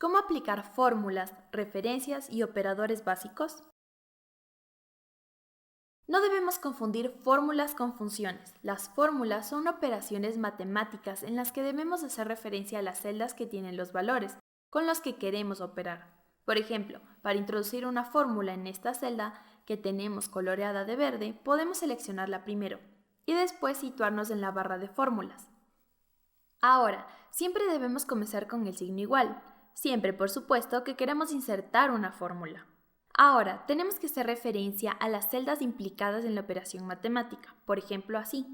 ¿Cómo aplicar fórmulas, referencias y operadores básicos? No debemos confundir fórmulas con funciones. Las fórmulas son operaciones matemáticas en las que debemos hacer referencia a las celdas que tienen los valores con los que queremos operar. Por ejemplo, para introducir una fórmula en esta celda que tenemos coloreada de verde, podemos seleccionarla primero y después situarnos en la barra de fórmulas. Ahora, siempre debemos comenzar con el signo igual, siempre por supuesto que queremos insertar una fórmula. Ahora, tenemos que hacer referencia a las celdas implicadas en la operación matemática, por ejemplo así.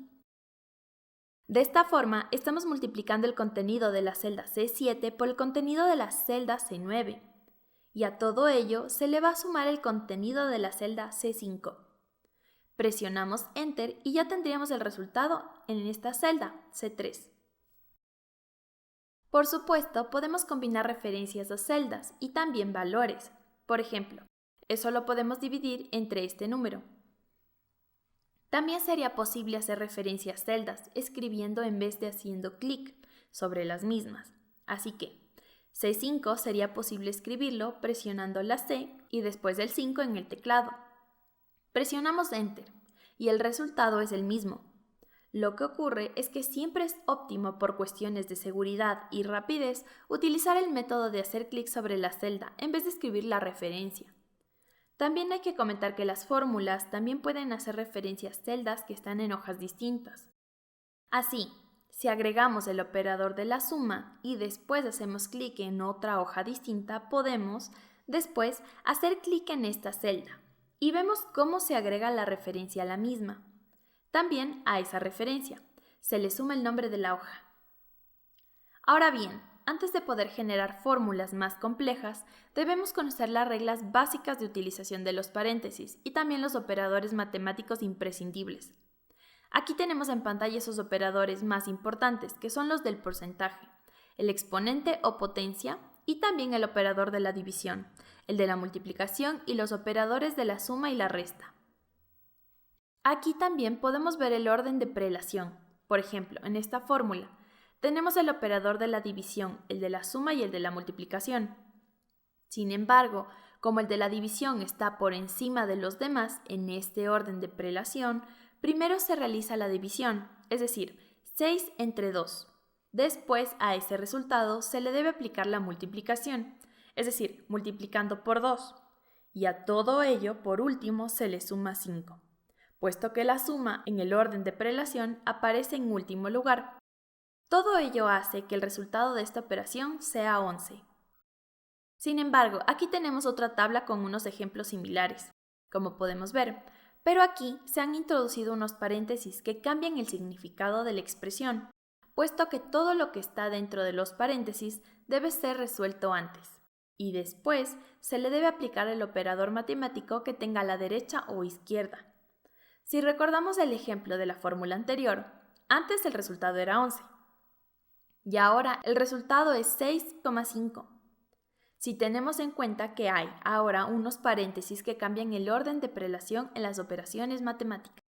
De esta forma, estamos multiplicando el contenido de la celda C7 por el contenido de la celda C9, y a todo ello se le va a sumar el contenido de la celda C5. Presionamos Enter y ya tendríamos el resultado en esta celda, C3. Por supuesto, podemos combinar referencias a celdas y también valores. Por ejemplo, eso lo podemos dividir entre este número. También sería posible hacer referencia a celdas escribiendo en vez de haciendo clic sobre las mismas. Así que C5 sería posible escribirlo presionando la C y después del 5 en el teclado. Presionamos Enter y el resultado es el mismo. Lo que ocurre es que siempre es óptimo por cuestiones de seguridad y rapidez utilizar el método de hacer clic sobre la celda en vez de escribir la referencia. También hay que comentar que las fórmulas también pueden hacer referencia a celdas que están en hojas distintas. Así, si agregamos el operador de la suma y después hacemos clic en otra hoja distinta, podemos después hacer clic en esta celda y vemos cómo se agrega la referencia a la misma. También a esa referencia se le suma el nombre de la hoja. Ahora bien, antes de poder generar fórmulas más complejas, debemos conocer las reglas básicas de utilización de los paréntesis y también los operadores matemáticos imprescindibles. Aquí tenemos en pantalla esos operadores más importantes, que son los del porcentaje, el exponente o potencia y también el operador de la división, el de la multiplicación y los operadores de la suma y la resta. Aquí también podemos ver el orden de prelación. Por ejemplo, en esta fórmula, tenemos el operador de la división, el de la suma y el de la multiplicación. Sin embargo, como el de la división está por encima de los demás en este orden de prelación, primero se realiza la división, es decir, 6 entre 2. Después a ese resultado se le debe aplicar la multiplicación, es decir, multiplicando por 2. Y a todo ello, por último, se le suma 5, puesto que la suma en el orden de prelación aparece en último lugar. Todo ello hace que el resultado de esta operación sea 11. Sin embargo, aquí tenemos otra tabla con unos ejemplos similares, como podemos ver, pero aquí se han introducido unos paréntesis que cambian el significado de la expresión, puesto que todo lo que está dentro de los paréntesis debe ser resuelto antes, y después se le debe aplicar el operador matemático que tenga a la derecha o izquierda. Si recordamos el ejemplo de la fórmula anterior, antes el resultado era 11. Y ahora el resultado es 6,5. Si tenemos en cuenta que hay ahora unos paréntesis que cambian el orden de prelación en las operaciones matemáticas.